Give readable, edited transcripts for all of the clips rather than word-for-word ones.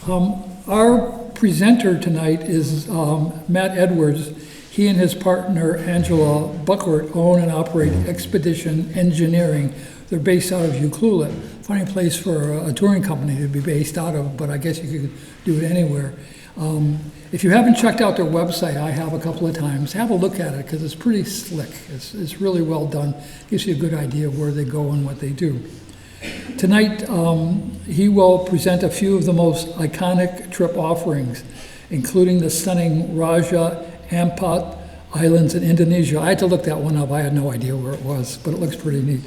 Our presenter tonight is Matt Edwards. He and his partner, Angela Bueckert, own and operate Expedition Engineering. They're based out of Ucluelet. Funny place for a touring company to be based out of, but I guess you could do it anywhere. If you haven't checked out their website, I have a couple of times, have a look at it because it's pretty slick. It's really well done. Gives you a good idea of where they go and what they do. Tonight, he will present a few of the most iconic trip offerings, including the stunning Raja Ampat Islands in Indonesia. I had to look that one up. I had no idea where it was, but it looks pretty neat.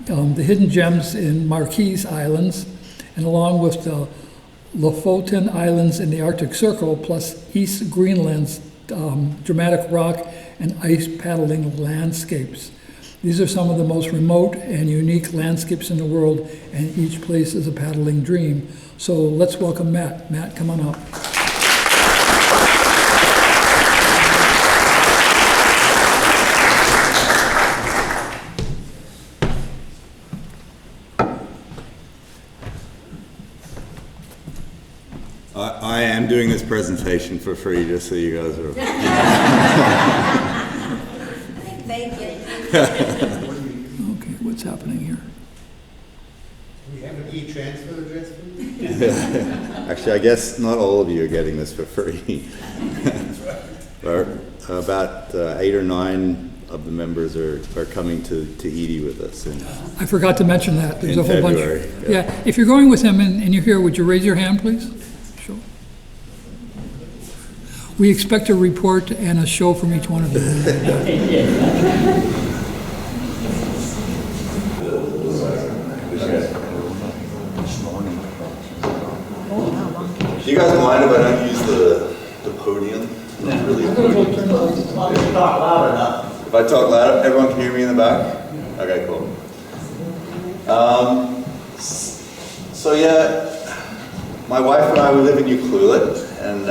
The hidden gems in Marquesas Islands, and along with the Lofoten Islands in the Arctic Circle, plus East Greenland's dramatic rock and ice paddling landscapes. These are some of the most remote and unique landscapes in the world, and each place is a paddling dream. So let's welcome Matt. Matt, come on up. I am doing this presentation for free, just so you guys are. Thank you. Okay, what's happening here? Do we have an e-transfer address for you? Actually, I guess not all of you are getting this for free. About 8 or 9 of the members are coming to Edie with us. I forgot to mention that. There's a whole February, bunch. Yeah, if you're going with him and you're here, would you raise your hand, please? Sure. We expect a report and a show from each one of you. Do you guys mind if I don't use the podium? Not really. Talk loud enough. If I talk loud, everyone can hear me in the back? Okay, cool. So yeah, my wife and I, we live in Ucluelet, and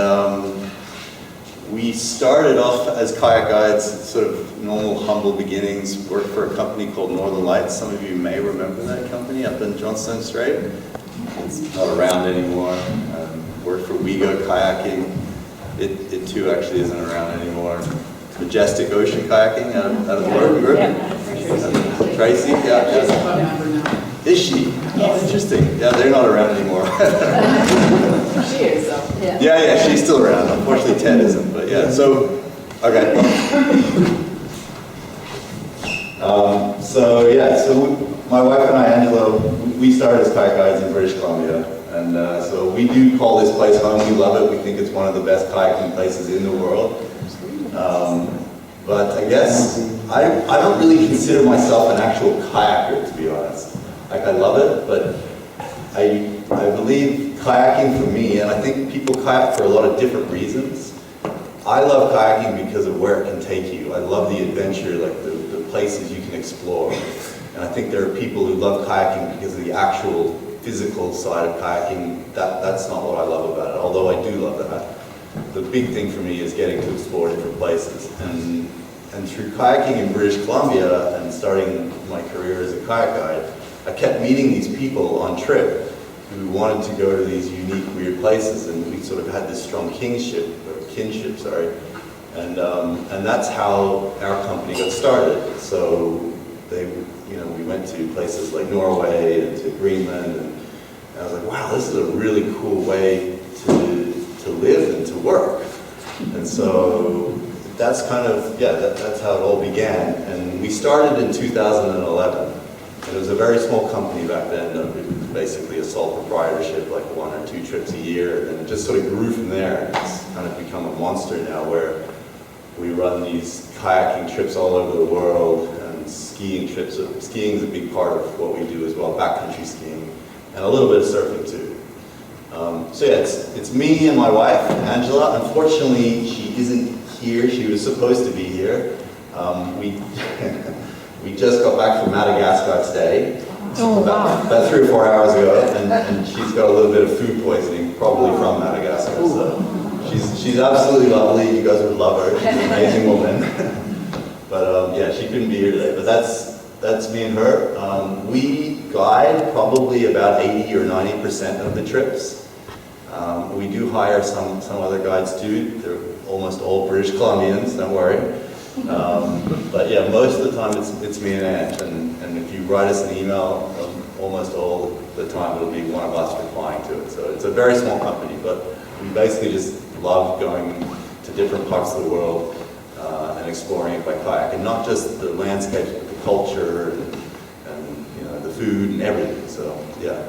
we started off as kayak guides, sort of normal, humble beginnings, worked for a company called Northern Lights. Some of you may remember that company up in Johnstone Strait. It's not around anymore. Worked for We Go Kayaking. It too actually isn't around anymore. Majestic Ocean Kayaking out of the Lofoten Group. Tracy, yeah. Is she? Oh, interesting. Yeah, they're not around anymore. She is, though. Yeah, she's still around. Unfortunately, Ted isn't, but yeah. So, okay. So my wife and I, Angela, we started as kayak guides in British Columbia. And so we do call this place home. We love it. We think it's one of the best kayaking places in the world. But I guess I don't really consider myself an actual kayaker, to be honest. Like, I love it, but I believe kayaking for me, and I think people kayak for a lot of different reasons. I love kayaking because of where it can take you. I love the adventure, like the places you can explore. And I think there are people who love kayaking because of the actual physical side of kayaking. That's not what I love about it, although I do love that. The big thing for me is getting to explore different places. And through kayaking in British Columbia and starting my career as a kayak guide, I kept meeting these people on trip who wanted to go to these unique, weird places, and we sort of had this strong kinship, and that's how our company got started. So we went to places like Norway and to Greenland, and I was like, wow, this is a really cool way to live and to work. And so that's kind of, that's how it all began. And we started in 2011. And it was a very small company back then. It was basically a sole proprietorship, like 1 or 2 trips a year. And it just sort of grew from there. It's kind of become a monster now, where we run these kayaking trips all over the world, and skiing trips. Skiing is a big part of what we do as well, backcountry skiing, and a little bit of surfing too. It's me and my wife, Angela. Unfortunately, she isn't here. She was supposed to be here. We just got back from Madagascar today, about 3 or 4 hours ago, and she's got a little bit of food poisoning, probably from Madagascar. So she's absolutely lovely. You guys would love her. She's an amazing woman. But she couldn't be here today. But that's me and her. We guide probably about 80 or 90% of the trips. We do hire some other guides too. They're almost all British Columbians, don't worry. But yeah, most of the time it's me and Ange, and if you write us an email, almost all the time it'll be one of us replying to it. So it's a very small company, but we basically just love going to different parts of the world and exploring it by kayak, and not just the landscapes, but the culture and you know, the food and everything. So yeah.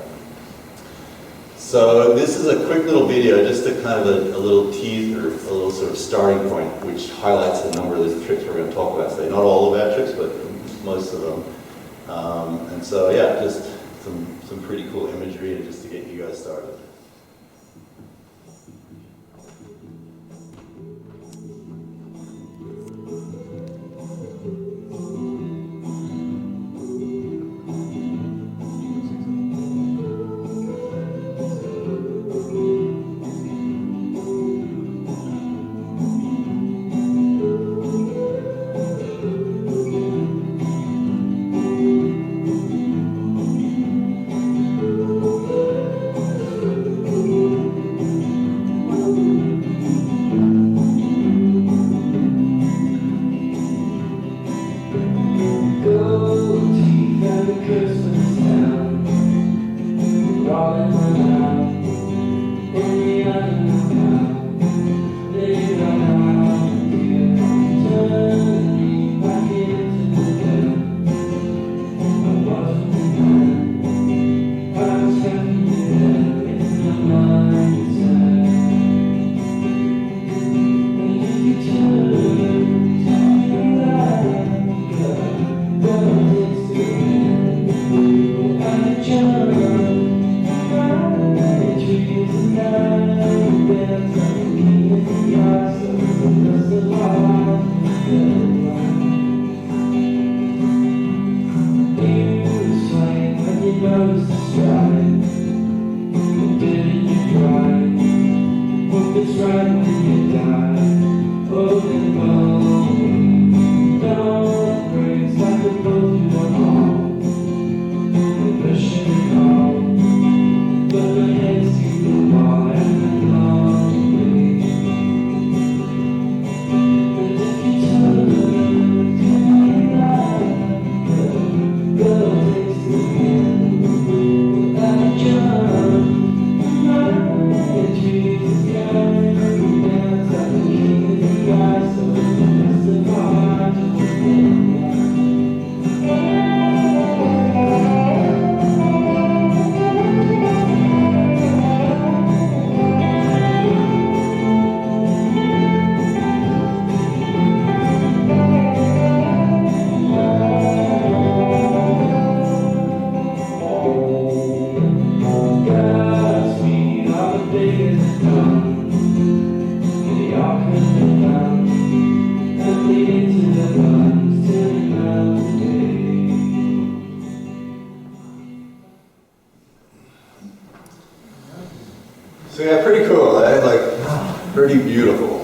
So this is a quick little video, just a kind of a little teaser, a little sort of starting point, which highlights a number of the trips we're going to talk about today. Not all of our trips, but most of them. And so yeah, just some pretty cool imagery, and just to get you guys started. So yeah, pretty cool, eh? Like, pretty beautiful.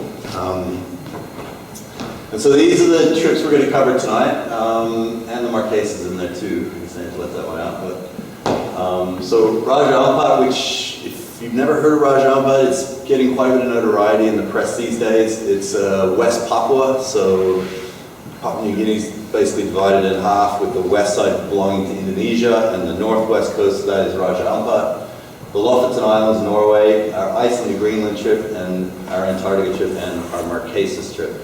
And so these are the trips we're going to cover tonight, and the Marquesas in there too. I guess I need to let that one out. But so Raja Ampat, which if you've never heard of Raja Ampat, it's getting quite a bit of notoriety in the press these days. It's West Papua, so Papua New Guinea is basically divided in half, with the west side belonging to Indonesia, and the northwest coast of that is Raja Ampat. The Lofoten Islands, Norway, our Iceland to Greenland trip, and our Antarctica trip, and our Marquesas trip.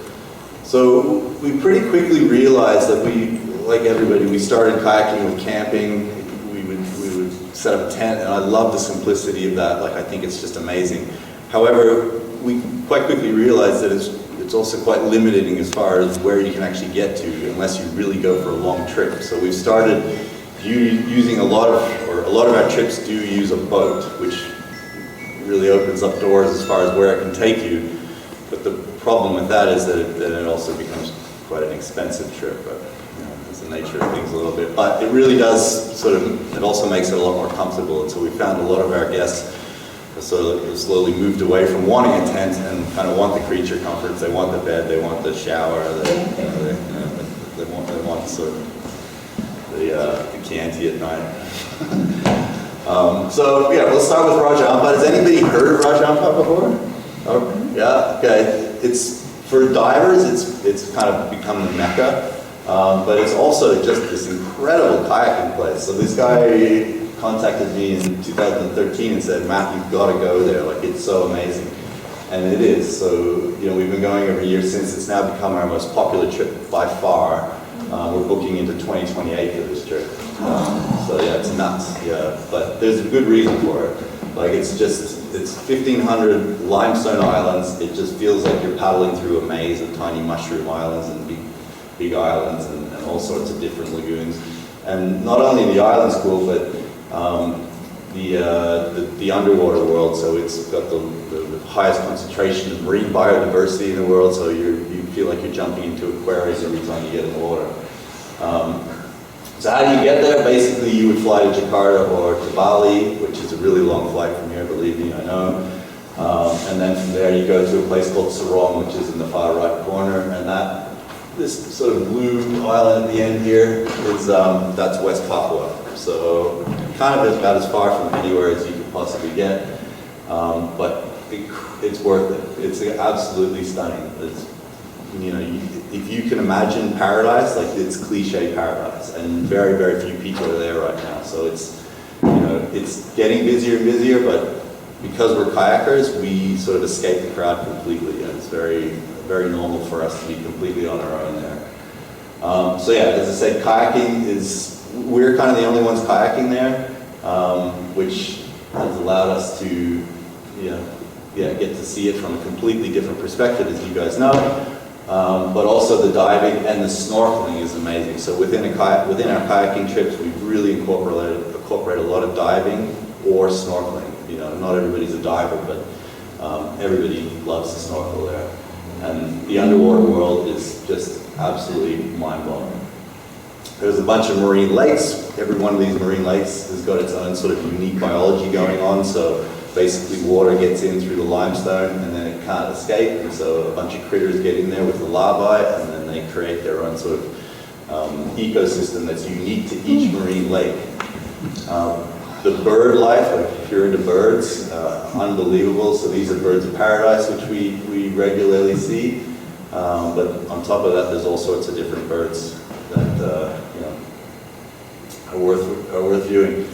So we pretty quickly realized that we, like everybody, we started kayaking with camping. We would set up a tent, and I love the simplicity of that. Like, I think it's just amazing. However, we quite quickly realized that it's also quite limiting as far as where you can actually get to, unless you really go for a long trip. So we've started using a lot of our trips do use a boat, which really opens up doors as far as where it can take you. But the problem with that is that it also becomes quite an expensive trip. But you know, it's the nature of things a little bit. But it really does it also makes it a lot more comfortable. And so we found a lot of our guests sort of slowly moved away from wanting a tent and kind of want the creature comforts. They want the bed, they want the shower, they want sort of the Chianti at night. So yeah, we'll start with Raja Ampat. Has anybody heard of Raja Ampat before? Oh, yeah, okay. It's for divers. It's kind of become the mecca, but it's also just this incredible kayaking place. So this guy contacted me in 2013 and said, "Matt, you've got to go there. Like, it's so amazing," and it is. So we've been going every year since. It's now become our most popular trip by far. We're booking into 2028 for this trip. So yeah, it's nuts. Yeah, but there's a good reason for it. Like, it's 1,500 limestone islands. It just feels like you're paddling through a maze of tiny mushroom islands and big islands and all sorts of different lagoons. And not only the island's cool, but the underwater world. So it's got the highest concentration of marine biodiversity in the world. So you feel like you're jumping into aquariums every time you get in the water. So how do you get there? Basically, you would fly to Jakarta or to Bali, which is a really long flight from here, believe me, I know. And then from there, you go to a place called Sorong, which is in the far right corner. And this sort of blue island at the end here is that's West Papua. So kind of about as far from anywhere as you could possibly get. But it's worth it. It's absolutely stunning. If you can imagine paradise, like, it's cliche paradise, and very, very few people are there right now. So it's getting busier and busier, but because we're kayakers, we sort of escape the crowd completely, and it's very, very normal for us to be completely on our own there. So yeah, as I said, we're kind of the only ones kayaking there, which has allowed us to, get to see it from a completely different perspective, as you guys know. But also the diving and the snorkeling is amazing. So within our kayaking trips, we've really incorporated a lot of diving or snorkeling. Not everybody's a diver, but everybody loves to snorkel there. And the underwater world is just absolutely mind-blowing. There's a bunch of marine lakes. Every one of these marine lakes has got its own sort of unique biology going on. So basically, water gets in through the limestone, and then it can't escape. And so a bunch of critters get in there with the larvae, and then they create their own sort of ecosystem that's unique to each marine lake. The bird life, like, if you're into birds, unbelievable. So these are birds of paradise, which we regularly see. But on top of that, there's all sorts of different birds that are worth viewing.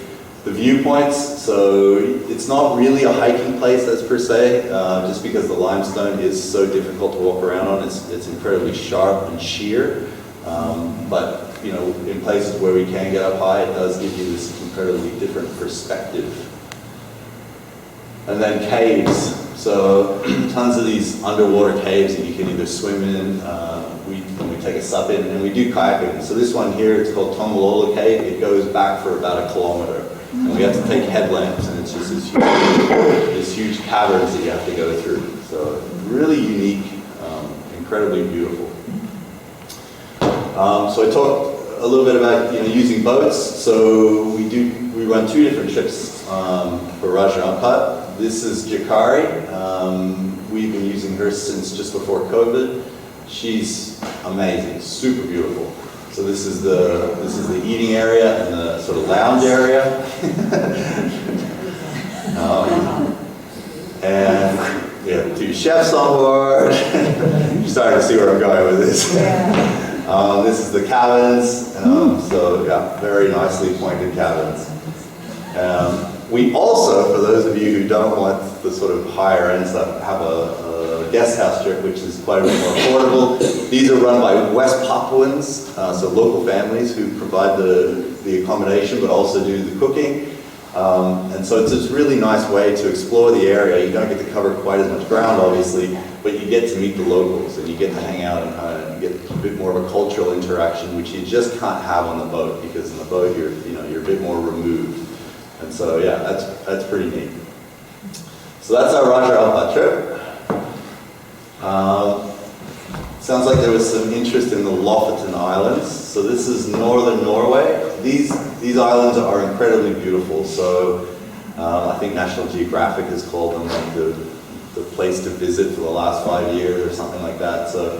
The viewpoints, so it's not really a hiking place, as per se, just because the limestone is so difficult to walk around on. It's incredibly sharp and sheer, but in places where we can get up high, it does give you this incredibly different perspective. And then caves, so tons of these underwater caves that you can either swim in, we take a sup in, and we do kayaking. So this one here, it's called Tongalola Cave. It goes back for about 1 kilometer. And we have to take headlamps, and it's just this huge caverns that you have to go through. So really unique, incredibly beautiful. So I talked a little bit about using boats. So we run 2 different trips for Raja Ampat. This is Jakari. We've been using her since just before COVID. She's amazing, super beautiful. So this is the eating area and the sort of lounge area. And we have 2 chefs on board. You're starting to see where I'm going with this. This is the cabins. So yeah, very nicely pointed cabins. We also, for those of you who don't want the sort of higher end stuff, have a guest house trip, which is quite a bit more affordable. These are run by West Papuans, so local families who provide the accommodation, but also do the cooking. And so it's this really nice way to explore the area. You don't get to cover quite as much ground, obviously, but you get to meet the locals, and you get to hang out and kind of get a bit more of a cultural interaction, which you just can't have on the boat, because in the boat you're a bit more removed. And so yeah, that's pretty neat. So that's our Raja Ampat trip. Sounds like there was some interest in the Lofoten Islands. So this is northern Norway. These islands are incredibly beautiful. So I think National Geographic has called them like the place to visit for the last 5 years or something like that. So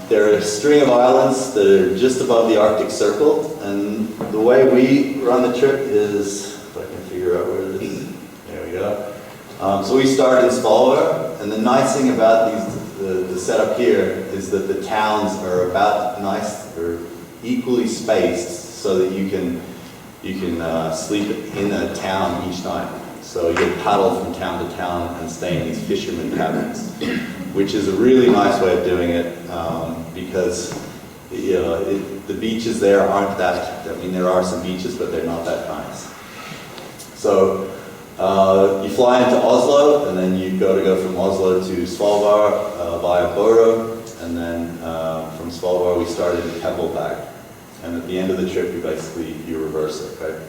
they're a string of islands that are just above the Arctic Circle, and the way we run the trip is, if I can figure out where it is, there we go. So we start in Svalbard, and the nice thing about the setup here is that the towns are about nice, or equally spaced, so that you can sleep in a town each night. So you'll paddle from town to town and stay in these fishermen cabins, which is a really nice way of doing it, because the beaches there aren't that, I mean, there are some beaches, but they're not that nice. So you fly into Oslo, and then you go from Oslo to Svalbard via Boro, and then from Svalbard we started in Keflavik. And at the end of the trip, you reverse it, right?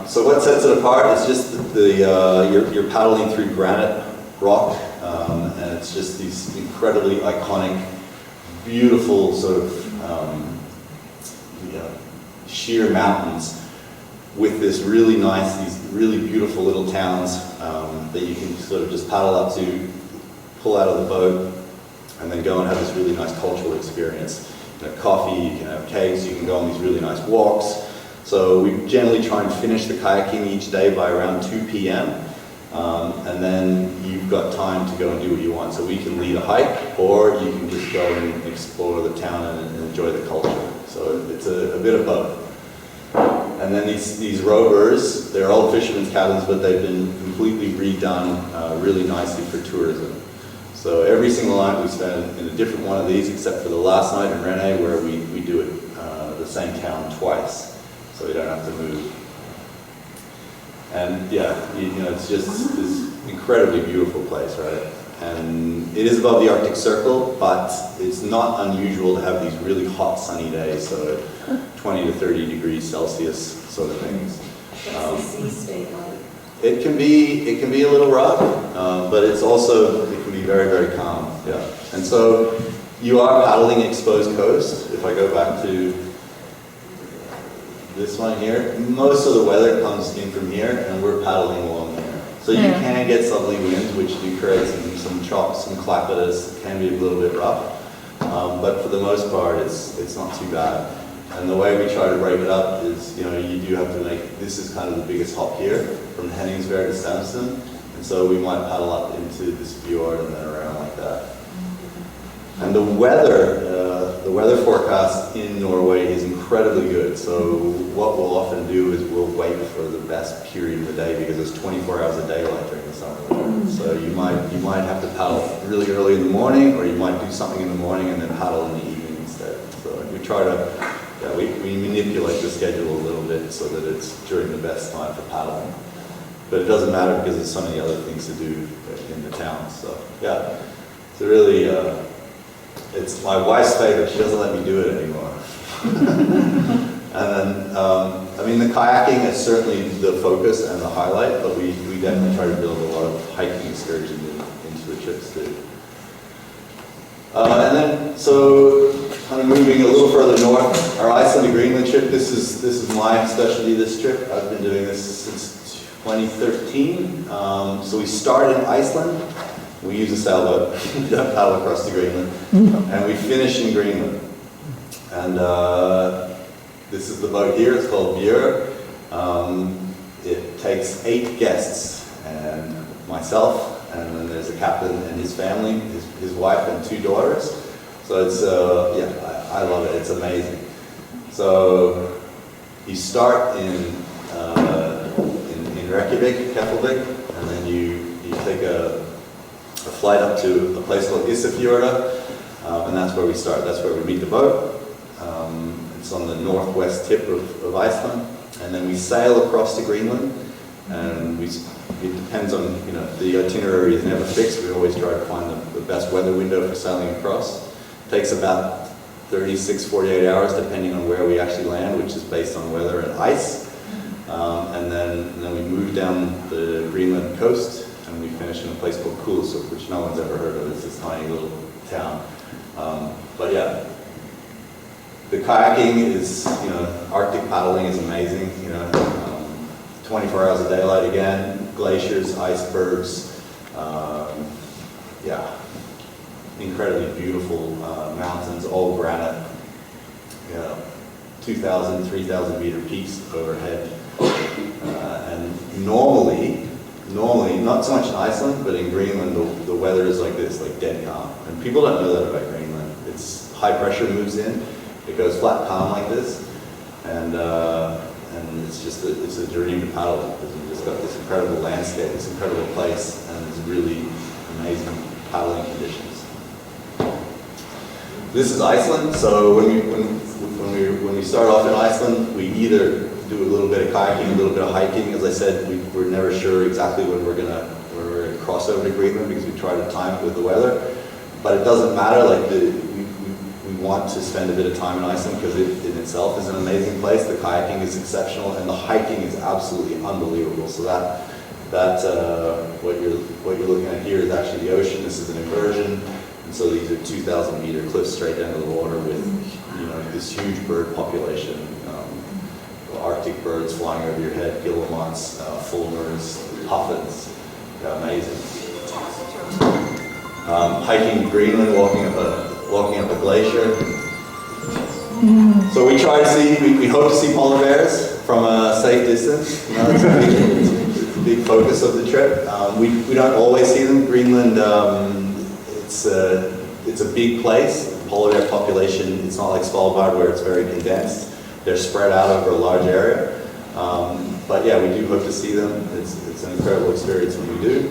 So what sets it apart is just you're paddling through granite rock, and it's just these incredibly iconic, beautiful sort of sheer mountains with this really nice, these really beautiful little towns that you can sort of just paddle up to, pull out of the boat, and then go and have this really nice cultural experience. You can have coffee, you can have cakes, you can go on these really nice walks. So we generally try and finish the kayaking each day by around 2 p.m. And then you've got time to go and do what you want. So we can lead a hike, or you can just go and explore the town and enjoy the culture. So it's a bit of both. And then these rovers, they're old fishermen's cabins, but they've been completely redone really nicely for tourism. So every single night we spend in a different one of these, except for the last night in Rene, where we do it the same town twice, so we don't have to move. And yeah, it's just this incredibly beautiful place, right? And it is above the Arctic Circle, but it's not unusual to have these really hot sunny days, so 20 to 30 degrees Celsius sort of things. What's the sea state like? It can be a little rough, but it can be very, very calm. Yeah. And so you are paddling exposed coast. If I go back to this one here, most of the weather comes in from here, and we're paddling along here. So you can get southerly winds, which do create some chops, some clappetus. It can be a little bit rough, but for the most part, it's not too bad. And the way we try to break it up is, you do have to this is kind of the biggest hop here, from Henningsvær to Stamsund, and so we might paddle up into this fjord and then around like that. And the weather forecast in Norway is incredibly good, so what we'll often do is we'll wait for the best period of the day, because there's 24 hours of daylight during the summer there. So you might have to paddle really early in the morning, or you might do something in the morning and then paddle in the evening instead. So we try to we manipulate the schedule a little bit so that it's during the best time for paddling. But it doesn't matter, because there's so many other things to do in the town. So yeah, it's a really, it's my wife's favorite. She doesn't let me do it anymore. And then, I mean, the kayaking is certainly the focus and the highlight, but we definitely try to build a lot of hiking excursions into the trips too. And then, so kind of moving a little further north, our Iceland to Greenland trip. This is my specialty. This trip, I've been doing this since 2013. So we start in Iceland. We use a sailboat. We don't paddle across to Greenland, and we finish in Greenland. And this is the boat here. It's called Bueckert. It takes 8 guests and myself. And then there's a captain and his family, his wife and 2 daughters. So it's, I love it. It's amazing. So you start in Reykjavik, Keflavik, and then you take a flight up to a place called Isafjorda, and that's where we start. That's where we meet the boat. It's on the northwest tip of Iceland, and then we sail across to Greenland, and it depends on, the itinerary is never fixed. We always try to find the best weather window for sailing across. It takes about 36, 48 hours depending on where we actually land, which is based on weather and ice. And then we move down the Greenland coast, and we finish in a place called Kulisuk, which no one's ever heard of. It's this tiny little town. But yeah, the kayaking is, Arctic paddling is amazing. 24 hours of daylight again, glaciers, icebergs, incredibly beautiful mountains, all granite. 2,000, 3,000 meter peaks overhead. And normally, not so much in Iceland, but in Greenland, the weather is like this, like dead calm. And people don't know that about Greenland. It's high pressure moves in, it goes flat calm like this, and it's just it's a dream to paddle in, because you've just got this incredible landscape, this incredible place, and it's really amazing paddling conditions. This is Iceland. So when we start off in Iceland, we either do a little bit of kayaking, a little bit of hiking. As I said, we're never sure exactly when we're gonna cross over to Greenland, because we try to time it with the weather. But it doesn't matter. Like we want to spend a bit of time in Iceland because it in itself is an amazing place. The kayaking is exceptional, and the hiking is absolutely unbelievable. So what you're looking at here is actually the ocean. This is an inversion, and so these are 2,000 meter cliffs straight down to the water with this huge bird population. Arctic birds flying over your head, guillemots, fulmars, puffins. They're amazing. Hiking Greenland, walking up a glacier. So we try to see, we hope to see polar bears from a safe distance. It's a big focus of the trip. We don't always see them. Greenland, it's a big place. The polar bear population, it's not like Svalbard where it's very condensed. They're spread out over a large area. But yeah, we do hope to see them. It's an incredible experience when we do.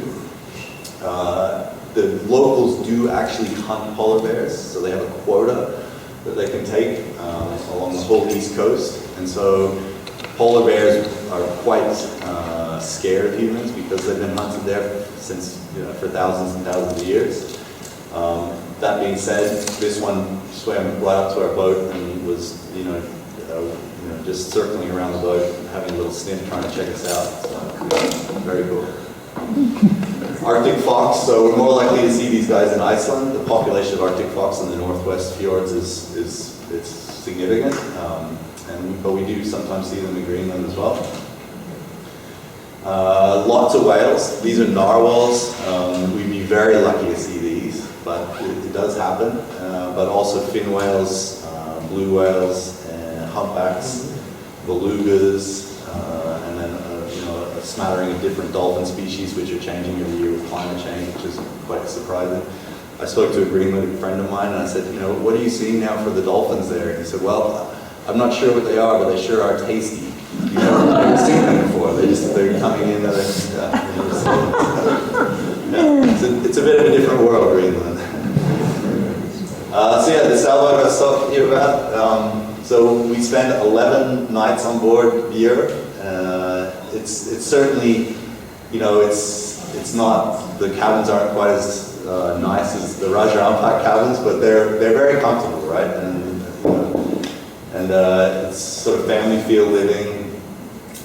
The locals do actually hunt polar bears, so they have a quota that they can take along the whole east coast. And so polar bears are quite scared of humans because they've been hunted there since, for thousands and thousands of years. That being said, this one swam right up to our boat and was, just circling around the boat, having a little sniff, trying to check us out. So, very cool. Arctic fox, so we're more likely to see these guys in Iceland. The population of Arctic fox in the northwest fjords is significant, but we do sometimes see them in Greenland as well. Lots of whales. These are narwhals. We'd be very lucky to see these, but it does happen. But also fin whales, blue whales, humpbacks, belugas, and then a smattering of different dolphin species which are changing every year with climate change, which is quite surprising. I spoke to a Greenland friend of mine and I said, what are you seeing now for the dolphins there? And he said, well, I'm not sure what they are, but they sure are tasty. You've never seen them before. They're coming in. It's a bit of a different world, Greenland. So yeah, the sailboat I was talking to you about. So we spend 11 nights on board a year. It's certainly, it's not, the cabins aren't quite as nice as the Raja Ampat cabins, but they're very comfortable, right? And it's sort of family feel living.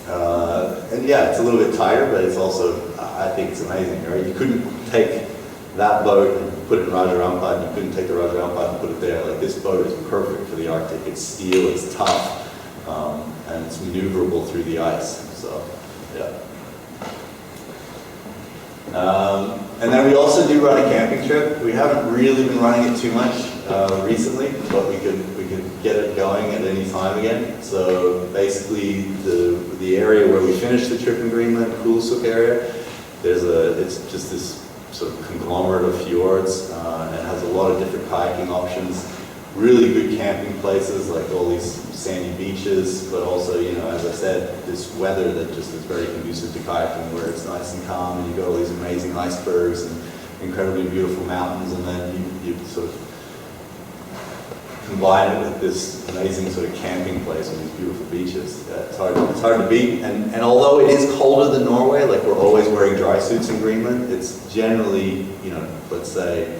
And yeah, it's a little bit tighter, but it's also, I think it's amazing, right? You couldn't take that boat and put it in Raja Ampat, you couldn't take the Raja Ampat and put it there. Like, this boat is perfect for the Arctic. It's steel, it's tough, and it's maneuverable through the ice. So, yeah. And then we also do run a camping trip. We haven't really been running it too much recently, but we could get it going at any time again. So basically, the area where we finished the trip in Greenland, Kulusuk area, it's just this sort of conglomerate of fjords, and it has a lot of different kayaking options. Really good camping places, like all these sandy beaches, but also, as I said, this weather that just is very conducive to kayaking, where it's nice and calm, and you've got all these amazing icebergs and incredibly beautiful mountains, and then you sort of combine it with this amazing sort of camping place with these beautiful beaches. It's hard to beat. And although it is colder than Norway, like we're always wearing dry suits in Greenland, it's generally, let's say,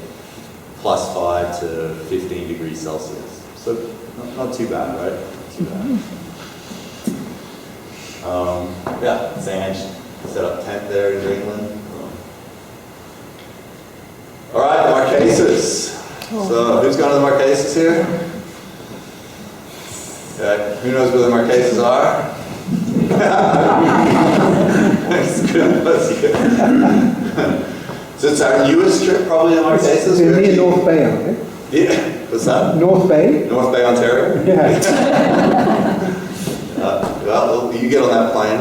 +5 to 15 degrees Celsius. So not too bad, right? Not too bad. Yeah, Sanj set up tent there in Greenland. All right, Marquesas. So who's gone to the Marquesas here? Who knows where the Marquesas are? That's good. That's good. So it's our newest trip, probably to Marquesas. They're near North Bay, aren't they? Yeah. What's that? North Bay? North Bay, Ontario? Yeah. well, you get on that plane.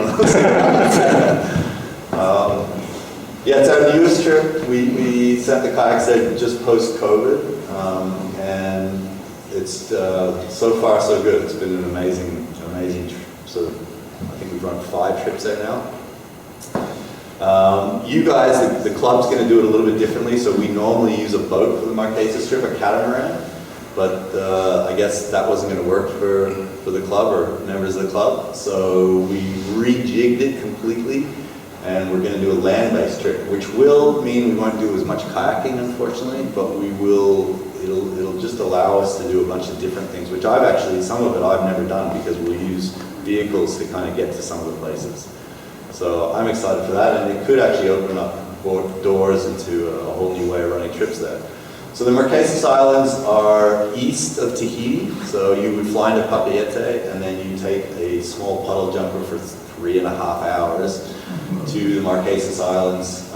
Yeah, it's our newest trip. We sent the kayaks there just post-COVID, and it's so far so good. It's been an amazing sort of, I think we've run 5 trips there now. You guys, the club's going to do it a little bit differently, so we normally use a boat for the Marquesas trip, a catamaran, but I guess that wasn't going to work for the club or members of the club, so we rejigged it completely, and we're going to do a land-based trip, which will mean we won't do as much kayaking, unfortunately, but we will, it'll just allow us to do a bunch of different things, which I've actually, some of it I've never done, because we'll use vehicles to kind of get to some of the places. So I'm excited for that, and it could actually open up doors into a whole new way of running trips there. So the Marquesas Islands are east of Tahiti, so you would fly into Papeete, and then you take a small puddle jumper for 3.5 hours to the Marquesas Islands,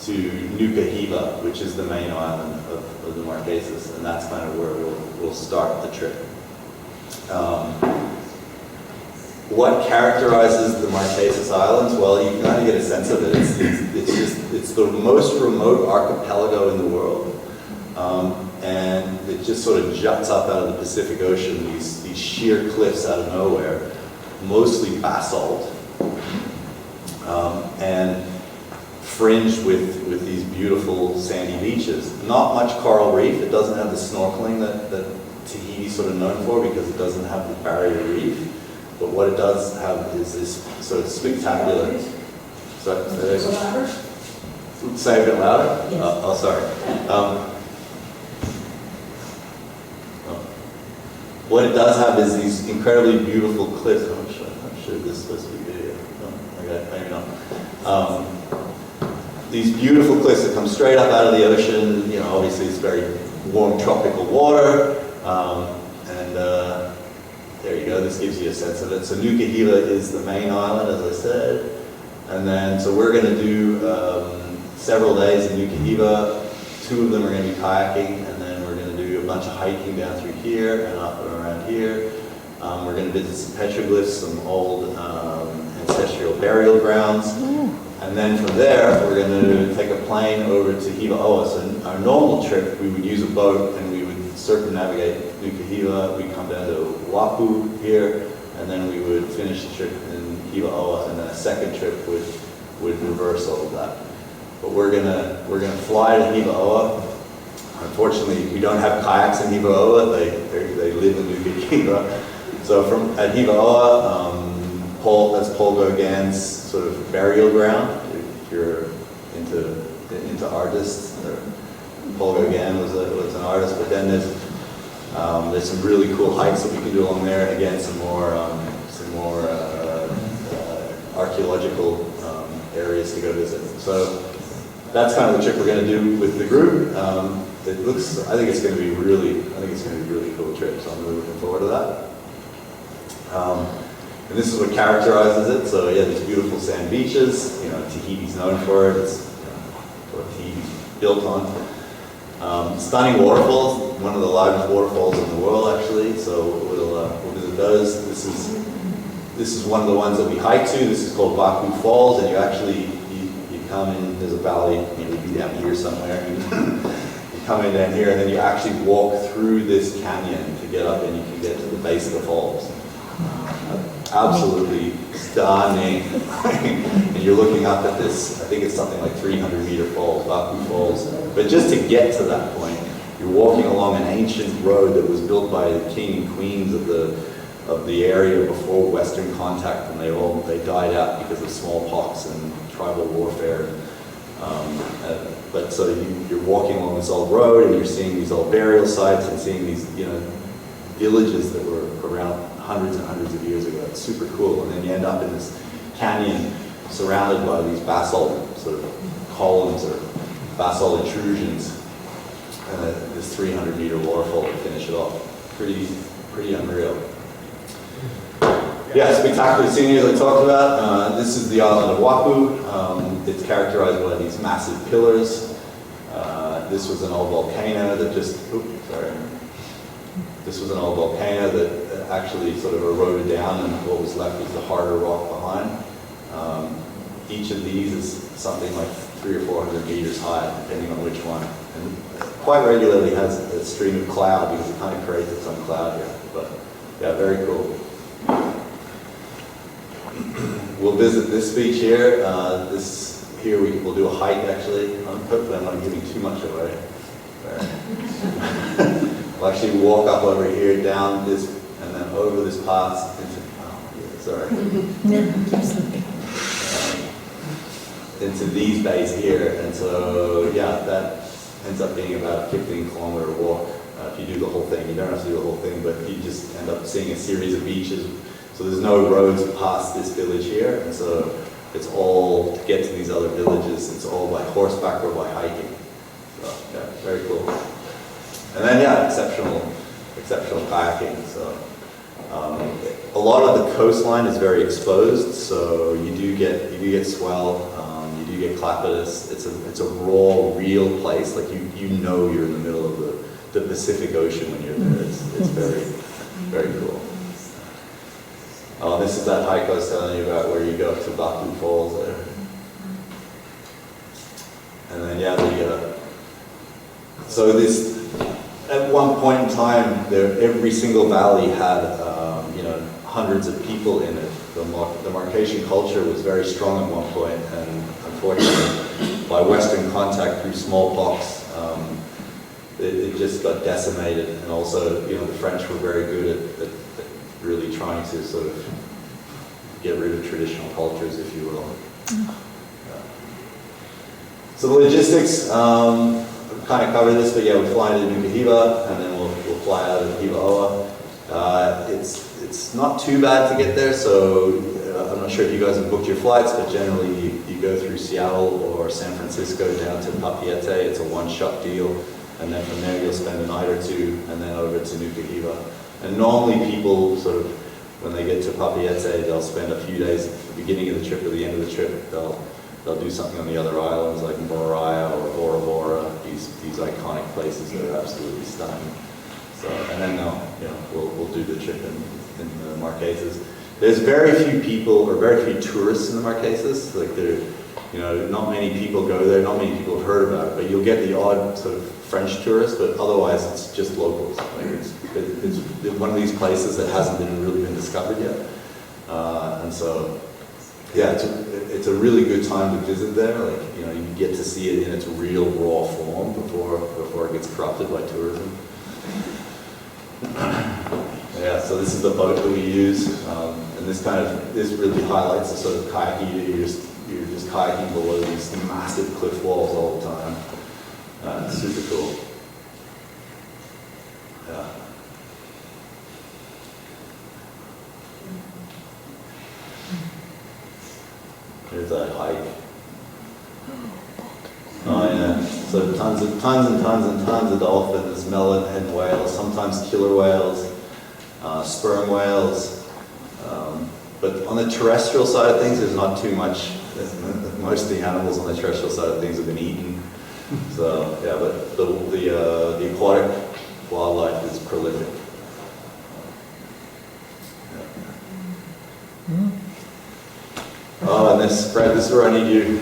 to Nuka Hiva, which is the main island of the Marquesas, and that's kind of where we'll start the trip. What characterizes the Marquesas Islands? Well, you can kind of get a sense of it. It's the most remote archipelago in the world, and it just sort of juts up out of the Pacific Ocean. These sheer cliffs out of nowhere, mostly basalt, and fringed with these beautiful sandy beaches. Not much coral reef. It doesn't have the snorkeling that Tahiti's sort of known for, because it doesn't have the barrier reef. But what it does have is this sort of spectacular. Say a bit louder? Yes. Oh, sorry. What it does have is these incredibly beautiful cliffs. I'm sure this is supposed to be video. No, okay, maybe not. These beautiful cliffs that come straight up out of the ocean. You know, obviously it's very warm tropical water, there you go, this gives you a sense of it. So Nuka Hiva is the main island, as I said. And then, so we're going to do several days in Nuka Hiva. 2 of them are going to be kayaking, and then we're going to do a bunch of hiking down through here and up and around here. We're going to visit some petroglyphs, some old ancestral burial grounds. And then from there, we're going to take a plane over to Hiva Oa. So our normal trip, we would use a boat, and we would circumnavigate Nuka Hiva. We'd come down to Wapu here, and then we would finish the trip in Hiva Oa, and then a second trip would reverse all of that. But we're gonna fly to Hiva Oa. Unfortunately, we don't have kayaks in Hiva Oa. They live in Nuka Hiva. So at Hiva Oa, that's Paul Gauguin's sort of burial ground. If you're into artists, Paul Gauguin was an artist. But then there's some really cool hikes that we can do along there. Again, some more archaeological areas to go visit. So that's kind of the trip we're going to do with the group. I think it's going to be a really cool trip. So I'm really looking forward to that. And this is what characterizes it. So yeah, these beautiful sand beaches. You know, Tahiti's known for it. It's what Tahiti's built on. Stunning waterfalls. One of the largest waterfalls in the world, actually. So we'll visit those. This is one of the ones that we hike to. This is called Wapu Falls, and you come in. There's a valley, maybe down here somewhere. You come in down here, and then you actually walk through this canyon to get up, and you can get to the base of the falls. Absolutely stunning. And you're looking up at this, I think it's something like 300-meter falls, Wapu Falls. But just to get to that point, you're walking along an ancient road that was built by the king and queens of the area before Western contact, and they died out because of smallpox and tribal warfare. But so you're walking along this old road, and you're seeing these old burial sites and seeing these, villages that were around hundreds and hundreds of years ago. It's super cool. And then you end up in this canyon surrounded by these basalt sort of columns or basalt intrusions, and this 300-meter waterfall to finish it off. Pretty unreal. Yeah, spectacular scenery as I talked about. This is the island of Wapu. It's characterized by these massive pillars. This was an old volcano that This was an old volcano that actually sort of eroded down, and what was left was the harder rock behind. Each of these is something like 300 or 400 meters high, depending on which one. And quite regularly has a stream of cloud because it kind of creates its own cloud here. But yeah, very cool. We'll visit this beach here. Here we'll do a hike actually. Hopefully I'm not giving too much away. We'll actually walk up over here, down this, and then over this path into these bays here. And so, yeah, that ends up being about a 15-kilometer walk. If you do the whole thing, you don't have to do the whole thing, but you just end up seeing a series of beaches. So there's no roads past this village here, and so it's all, to get to these other villages, it's all by horseback or by hiking. So, yeah, very cool. And then, yeah, exceptional kayaking. So, a lot of the coastline is very exposed, so you do get swell, you do get clapidus. It's a raw, real place. Like you know you're in the middle of the Pacific Ocean when you're there. It's very, very cool. This is that hike I was telling you about, where you go up to Baku Falls there. And then, yeah, so this, at one point in time, every single valley had, hundreds of people in it. The Marquesian culture was very strong at one point, and unfortunately, by Western contact through smallpox, it just got decimated. And also, the French were very good at really trying to sort of get rid of traditional cultures, if you will. So the logistics, I've kind of covered this, but yeah, we fly into Nukuhiva, and then we'll fly out of Hiva-Oa. It's not too bad to get there, so I'm not sure if you guys have booked your flights, but generally you go through Seattle or San Francisco down to Papeete. It's a one-shot deal, and then from there you'll spend a night or two, and then over to Nukuhiva. And normally people sort of, when they get to Papeete, they'll spend a few days at the beginning of the trip or the end of the trip. They'll do something on the other islands like Moria or Bora Bora, these iconic places that are absolutely stunning. So, and then we'll do the trip in the Marquesas. There's very few people or very few tourists in the Marquesas. Like not many people go there, not many people have heard about it, but you'll get the odd sort of French tourist, but otherwise it's just locals. Like it's one of these places that hasn't really been discovered yet. And so, yeah, it's a really good time to visit there. Like, you get to see it in its real raw form before it gets corrupted by tourism. Yeah, so this is the boat that we use, and this really highlights the sort of kayaking. You're just kayaking below these massive cliff walls all the time. It's super cool. Yeah. Here's that hike. Oh yeah, so tons and tons of dolphins, melonhead whales, sometimes killer whales, sperm whales. But on the terrestrial side of things, there's not too much. Most of the animals on the terrestrial side of things have been eaten. So yeah, but the aquatic wildlife is prolific. Yeah. Oh, and Fred, this is where I need you.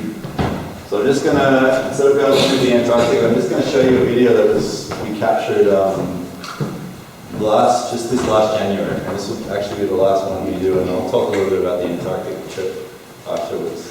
So I'm just gonna, instead of going through the Antarctic, I'm just gonna show you a video that we captured just this last January. And this will actually be the last one we do, and I'll talk a little bit about the Antarctic trip afterwards.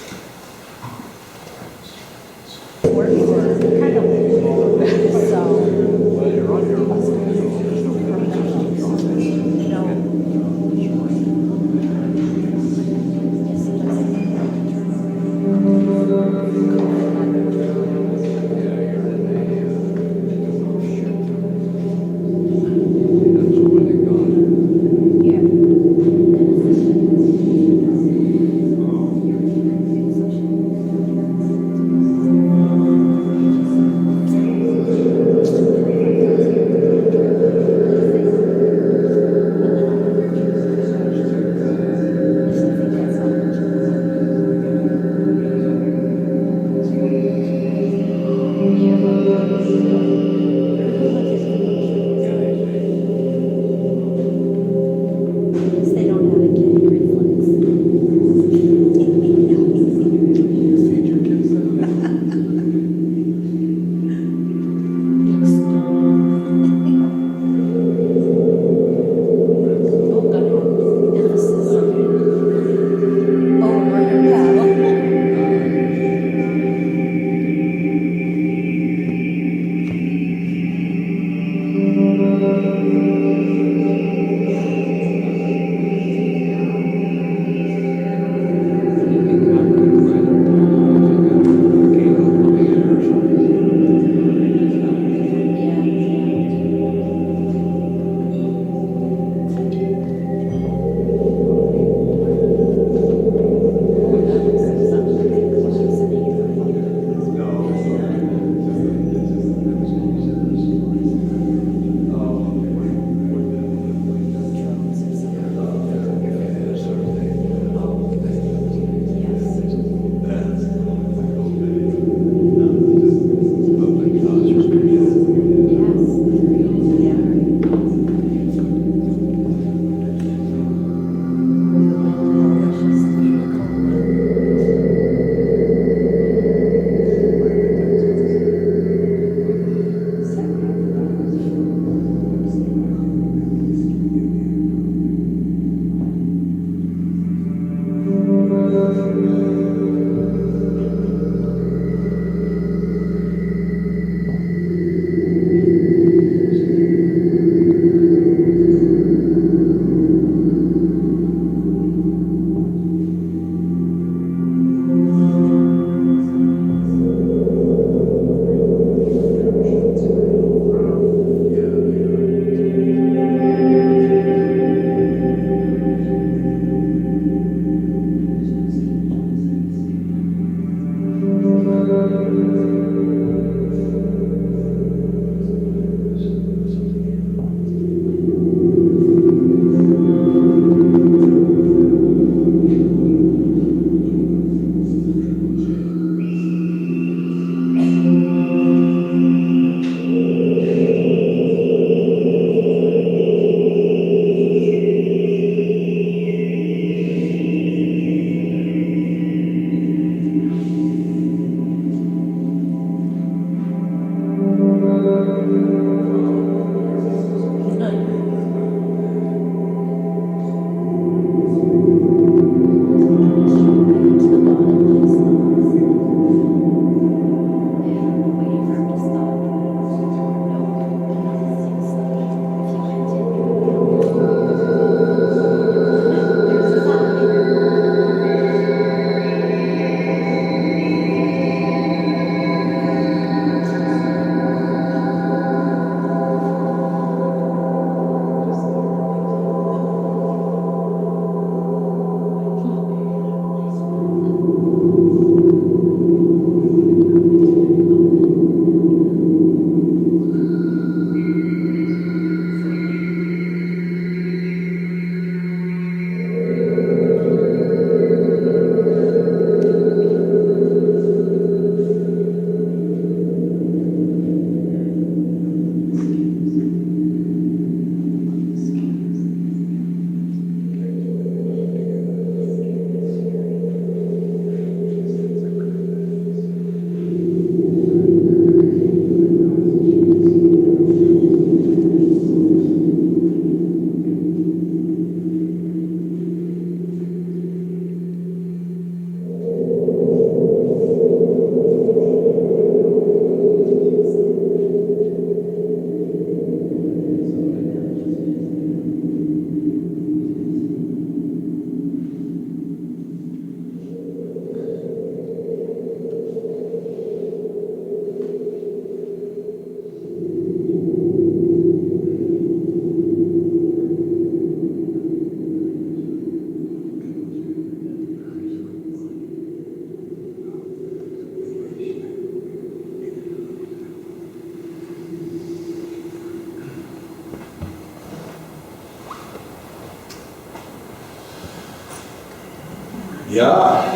Yeah.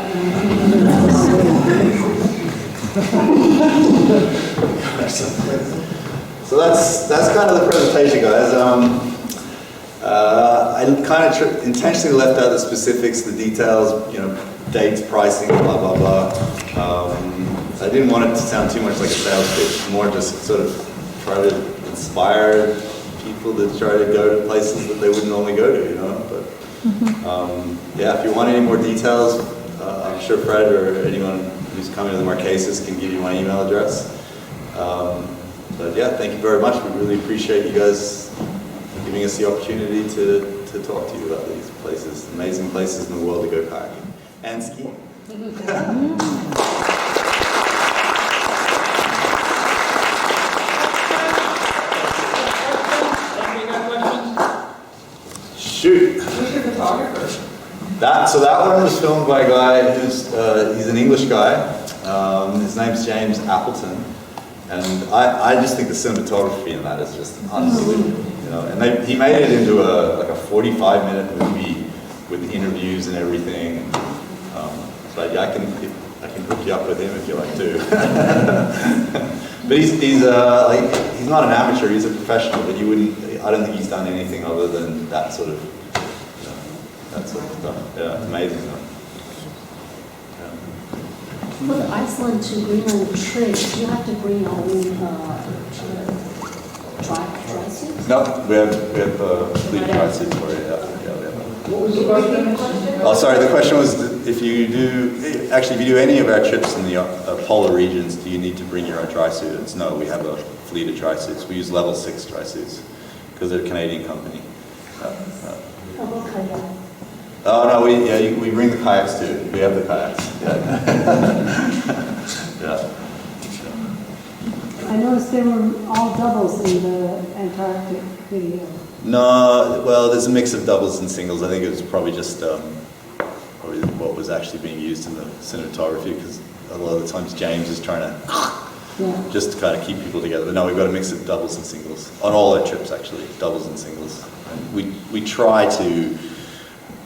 So that's kind of the presentation, guys. I kind of intentionally left out the specifics, the details, you know, dates, pricing, blah, blah, blah. I didn't want it to sound too much like a sales pitch, more just sort of try to inspire people to try to go to places that they wouldn't normally go to, you know. But yeah, if you want any more details, I'm sure Fred or anyone who's coming to the Marquesas can give you my email address. But yeah, thank you very much. We really appreciate you guys giving us the opportunity to talk to you about these places, amazing places in the world to go kayaking and skiing. Shoot. Who's your photographer? So that one was filmed by a guy who's he's an English guy. His name's James Appleton, and I just think the cinematography in that is just unbelievable. You know, and he made it into like a 45-minute movie with interviews and everything. So I can hook you up with him if you like to. But he's not an amateur. He's a professional. But I don't think he's done anything other than that sort of. That sort of stuff. Yeah, it's amazing though. For the Iceland to Greenland trip, do you have to bring your own dry suits? No, we have fleet dry suits for it. Yeah. What was the question? Oh, sorry. The question was if you do any of our trips in the polar regions, do you need to bring your own dry suits? No, we have a fleet of dry suits. We use level 6 dry suits because they're a Canadian company. Oh no, we bring the kayaks too. We have the kayaks. Yeah. I noticed they were all doubles in the Antarctic video. No, well, there's a mix of doubles and singles. I think it was probably just probably what was actually being used in the cinematography, because a lot of the times James is trying to just to kind of keep people together. But no, we've got a mix of doubles and singles on all our trips actually, doubles and singles. And we try to.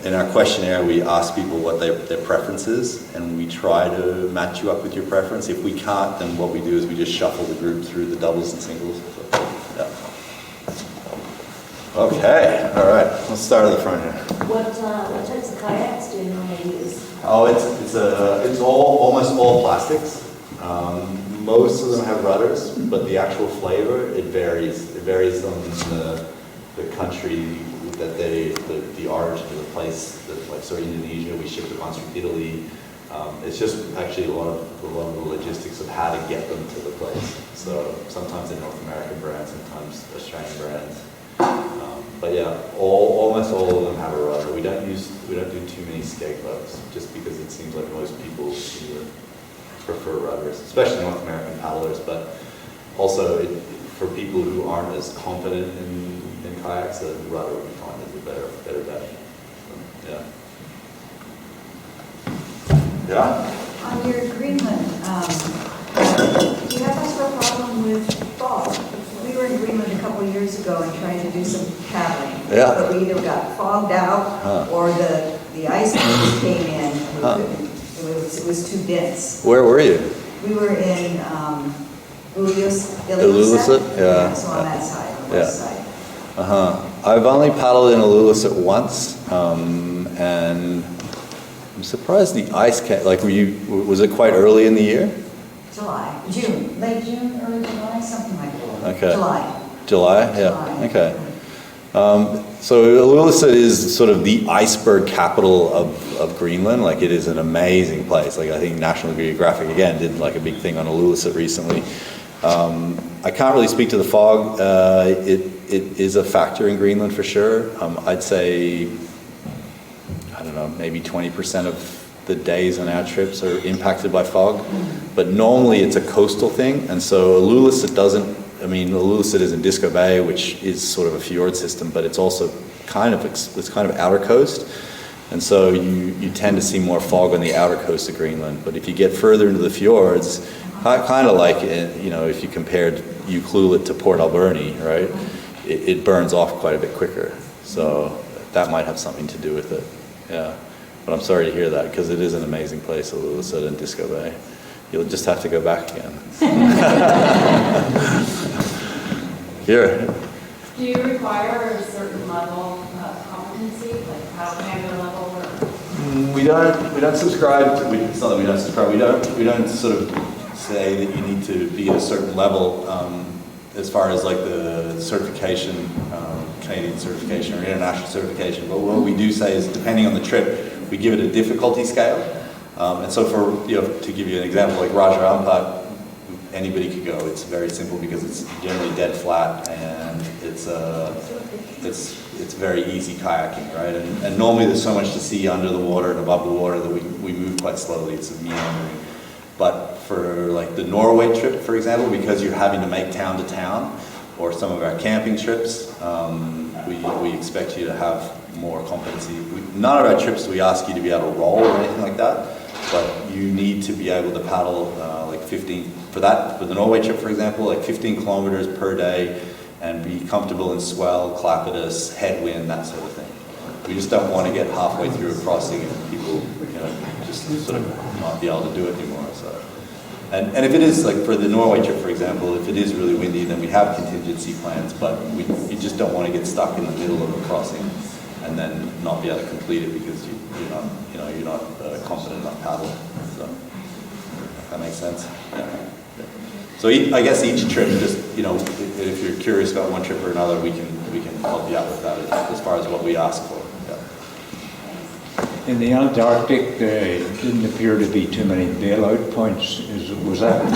In our questionnaire, we ask people what their preference is, and we try to match you up with your preference. If we can't, then what we do is we just shuffle the group through the doubles and singles. So, yeah. Okay, all right. Let's start at the front here. What types of kayaks do you normally use? Oh, it's almost all plastics. Most of them have rudders, but the actual flavor it varies. It varies on the country that the origin of the place. Like so, Indonesia, we ship the ones from Italy. It's just actually a lot of the logistics of how to get them to the place. So sometimes they're North American brands, sometimes Australian brands. But yeah, almost all of them have a rudder. We don't do too many skate boats, just because it seems like most people prefer rudders, especially North American paddlers. But also for people who aren't as confident in kayaks, the rudder would be fine as a better bet. Yeah. Yeah. On your Greenland, do you have much of a problem with fog? We were in Greenland a couple of years ago and trying to do some paddling. Yeah. But we either got fogged out or the ice came in. And we couldn't, it was too dense. Where were you? We were in Ilulissat? Yeah. So on that side, on the west side. I've only paddled in Ilulissat once, and I'm surprised the ice came. Like, was it quite early in the year? June, late June, early July, something like that. Okay. July, yeah. Okay. So Ilulissat is sort of the iceberg capital of Greenland. Like, it is an amazing place. Like, I think National Geographic again did like a big thing on Ilulissat recently. I can't really speak to the fog. It is a factor in Greenland for sure. I'd say, I don't know, maybe 20% of the days on our trips are impacted by fog. But normally it's a coastal thing, and so Ilulissat doesn't. I mean, Ilulissat is in Disco Bay, which is sort of a fjord system, but it's also kind of outer coast, and so you tend to see more fog on the outer coast of Greenland. But if you get further into the fjords, kind of like if you compared Uklulit to Port Alberni, right? It burns off quite a bit quicker, so that might have something to do with it. Yeah. But I'm sorry to hear that, because it is an amazing place, Lofoten and Disco Bay. You'll just have to go back again. Here. Do you require a certain level of competency, like paddle handler level, or? We don't subscribe. It's not that we don't subscribe. We don't sort of say that you need to be at a certain level as far as like the certification, Canadian certification or international certification. But what we do say is, depending on the trip, we give it a difficulty scale. And so for, to give you an example, like Raja Ampat, anybody could go. It's very simple because it's generally dead flat, and it's very easy kayaking, right? And normally there's so much to see under the water and above the water that we move quite slowly. It's meandering. But for like the Norway trip, for example, because you're having to make town to town, or some of our camping trips, we expect you to have more competency. None of our trips we ask you to be able to roll or anything like that, but you need to be able to paddle like 15, for the Norway trip, for example, like 15 kilometers per day, and be comfortable in swell, clapidus, headwind, that sort of thing. We just don't want to get halfway through a crossing and people, just sort of not be able to do it anymore. So, and if it is, like for the Norway trip, for example, if it is really windy, then we have contingency plans, but you just don't want to get stuck in the middle of a crossing and then not be able to complete it because you're not confident enough paddling. So, if that makes sense. Yeah. So I guess each trip, just if you're curious about one trip or another, we can help you out with that as far as what we ask for. Yeah. In the Antarctic, there didn't appear to be too many bailout points. Was that wrong?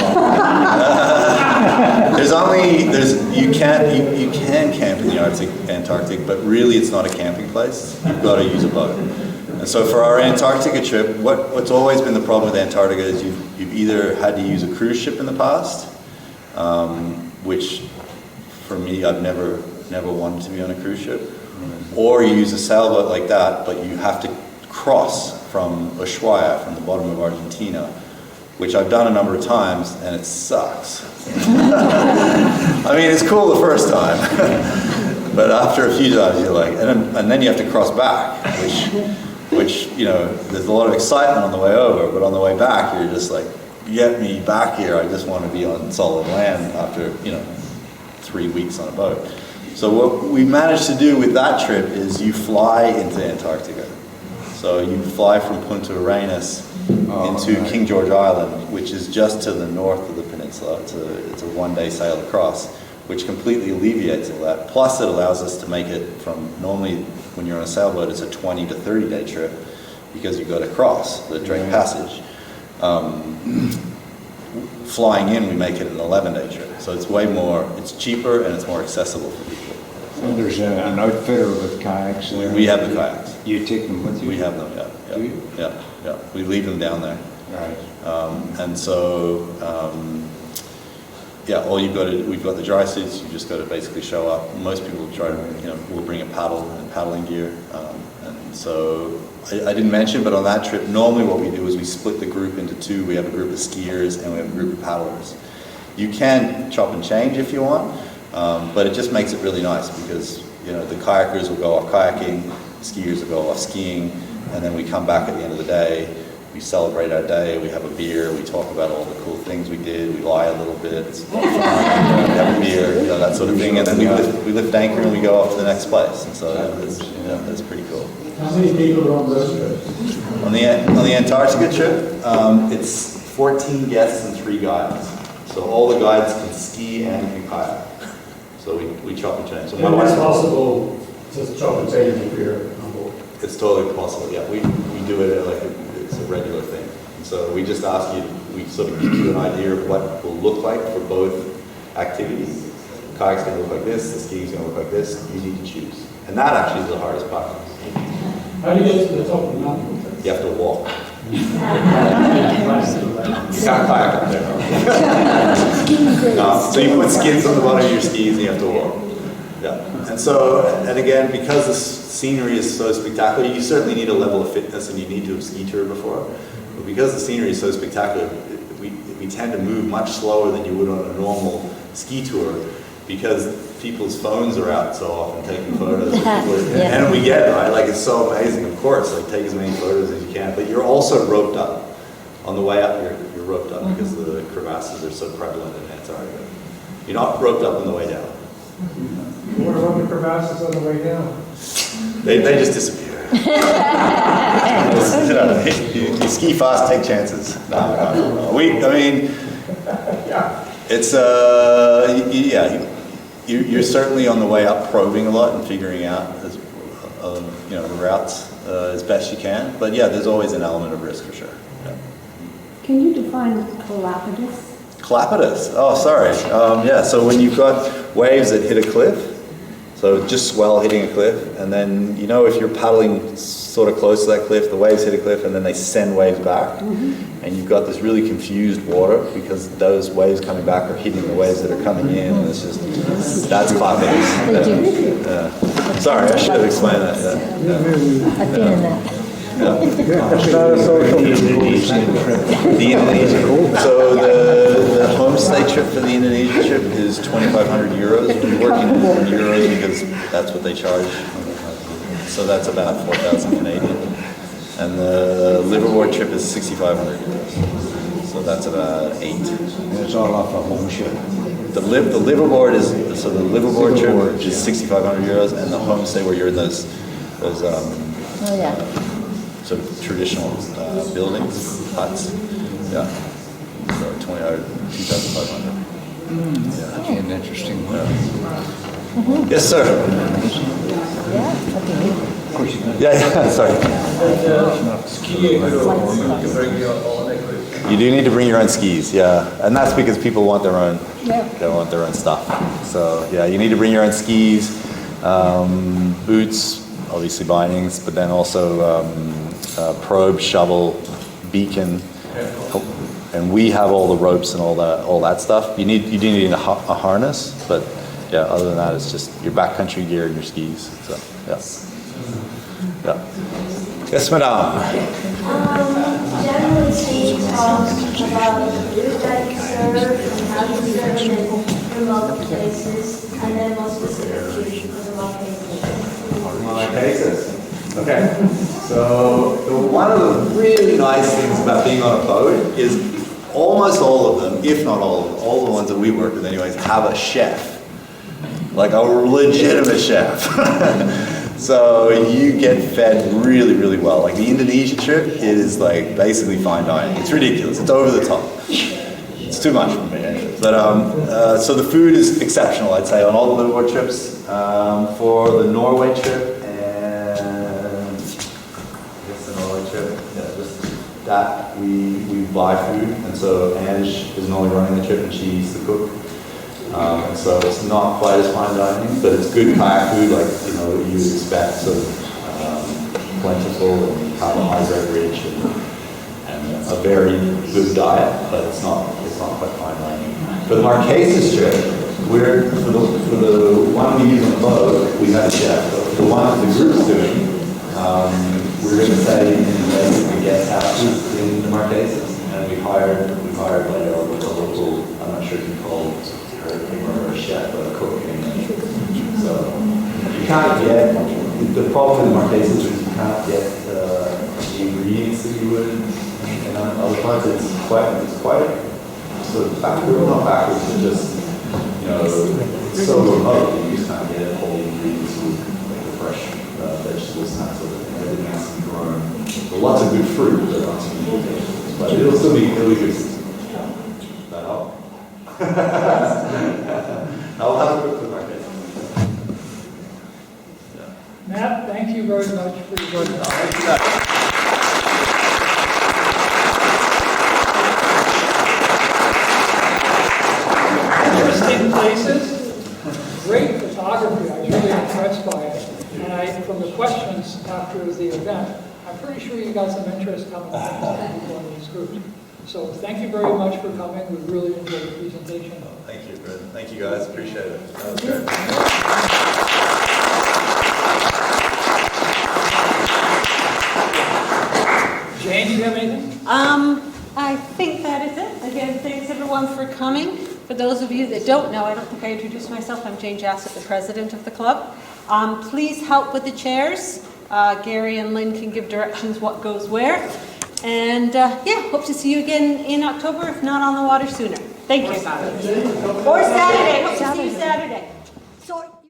You can camp in the Antarctic, but really it's not a camping place. You've got to use a boat. And so for our Antarctica trip, what's always been the problem with Antarctica is you've either had to use a cruise ship in the past, which for me, I've never wanted to be on a cruise ship, or you use a sailboat like that, but you have to cross from Ushuaia, from the bottom of Argentina, which I've done a number of times, and it sucks. I mean, it's cool the first time, but after a few times, you're like, and then you have to cross back, which there's a lot of excitement on the way over, but on the way back, you're just like, get me back here. I just want to be on solid land after 3 weeks on a boat. So what we managed to do with that trip is you fly into Antarctica. So you fly from Punta Arenas into King George Island, which is just to the north of the peninsula. It's a one-day sail across, which completely alleviates all that. Plus it allows us to make it from, normally when you're on a sailboat, it's a 20 to 30 day trip because you've got to cross the Drake Passage. Flying in, we make it an 11-day trip. So it's cheaper and it's more accessible for people. So there's an outfitter with kayaks there? We have the kayaks. You take them with you? We have them, yeah. Do you? Yeah. We leave them down there. Right. And so, we've got the dry suits, you just got to basically show up. Most people will bring a paddle and paddling gear. And so, I didn't mention, but on that trip, normally what we do is we split the group into two. We have a group of skiers and we have a group of paddlers. You can chop and change if you want, but it just makes it really nice because, the kayakers will go off kayaking, the skiers will go off skiing, and then we come back at the end of the day. We celebrate our day, we have a beer, we talk about all the cool things we did, we lie a little bit, it's fun, we have a beer, that sort of thing, and then we lift anchor and we go off to the next place. And so that's pretty cool. How many people are on those trips? On the Antarctica trip, it's 14 guests and 3 guides. So all the guides can ski and can kayak. So we chop and change. So And it's possible to chop and change if you're on board? It's totally possible, yeah. We do it like it's a regular thing. And so we just ask you, we sort of give you an idea of what will look like for both activities. The kayak's going to look like this, the skiing's going to look like this. You need to choose. And that actually is the hardest part. How do you get to the top of the mountain? You have to walk. You can't kayak up there. No. So you put skins on the bottom of your skis and you have to walk. Yeah. And so, and again, because the scenery is so spectacular, you certainly need a level of fitness and you need to have ski toured before. But because the scenery is so spectacular, we tend to move much slower than you would on a normal ski tour because people's phones are out so often taking photos. And we get it, right? Like, it's so amazing, of course, like, take as many photos as you can. But you're also roped up. On the way up, you're roped up because the crevasses are so prevalent in Antarctica. You're not roped up on the way down. What about the crevasses on the way down? They just disappear. You ski fast, take chances. No. It's you're certainly on the way up, probing a lot and figuring out the routes as best you can. But yeah, there's always an element of risk for sure. Yeah. Can you define Galapagos? Galapagos. Oh, sorry. So when you've got waves that hit a cliff, so just swell hitting a cliff, and then if you're paddling sort of close to that cliff, the waves hit a cliff, and then they send waves back, and you've got this really confused water because those waves coming back are hitting the waves that are coming in, and that's Galapagos. Sorry, I should have explained that. I've been in that. The Indonesian. So the homestay trip for the Indonesia trip is 2,500 euros. We're working in euros because that's what they charge. So that's about 4,000 Canadian. And the liverboard trip is 6,500 euros. So that's about 8. And it's all off a home ship. The liverboard trip is 6,500 euros, and the homestay where you're in those sort of traditional buildings, huts. Yeah. So 2,500. That'd be an interesting one. Yes, sir. Of course, you can. Yeah, sorry. You do need to bring your own skis, yeah. And that's because people want their own, they want their own stuff. So yeah, you need to bring your own skis, boots, obviously bindings, but then also probe, shovel, beacon, and we have all the ropes and all that stuff. You do need a harness, but yeah, other than that, it's just your backcountry gear and your skis. So yeah. Yes, madam. Generally, can you talk about the route that you serve and how you serve in remote places, and then more specifically for the Marquesas? Okay. So one of the really nice things about being on a boat is almost all of them, if not all the ones that we work with anyways, have a chef. Like a legitimate chef. So you get fed really, really well. Like the Indonesia trip, it is like basically fine dining. It's ridiculous. It's over the top. It's too much for me. But so the food is exceptional, I'd say, on all the liverboard trips. For the Norway trip and I guess the Norway trip, just that we buy food, and so Ange is normally running the trip and she's the cook. So it's not quite as fine dining, but it's good kayak food, like you would expect, sort of plentiful and carbohydrate rich, and a very good diet, but it's not quite fine dining. For the Marquesas trip, for the one we use on the boat, we had a chef. But for the one that the group's doing, we're going to stay in basically guest houses in the Marquesas, and we hired like a local, I'm not sure if you call it or a chef, but a cook. So you can't get, the problem with the Marquesas is you can't get the ingredients that you would in other parts. It's quite sort of backward, not backwards, but just, it's so remote that you just can't get all the ingredients with like the fresh vegetables and that sort of thing. Everything has to be grown. So lots of good fruit, but lots of good vegetables. But it'll be good. That help? I'll have a quick look at it. Matt, thank you very much for your work. Interesting places, great photography. I was really impressed by it. And from the questions after the event, I'm pretty sure you got some interest coming from people in these groups. So thank you very much for coming. We really enjoyed the presentation. Thank you, Fred. Thank you guys. Appreciate it. That was great. Jane, do you have anything? I think that is it. Again, thanks everyone for coming. For those of you that don't know, I don't think I introduced myself. I'm Jane Jassett, the president of the club. Please help with the chairs. Gary and Lynn can give directions what goes where. And yeah, hope to see you again in October, if not on the water sooner. Thank you. Or Saturday. Hope to see you Saturday.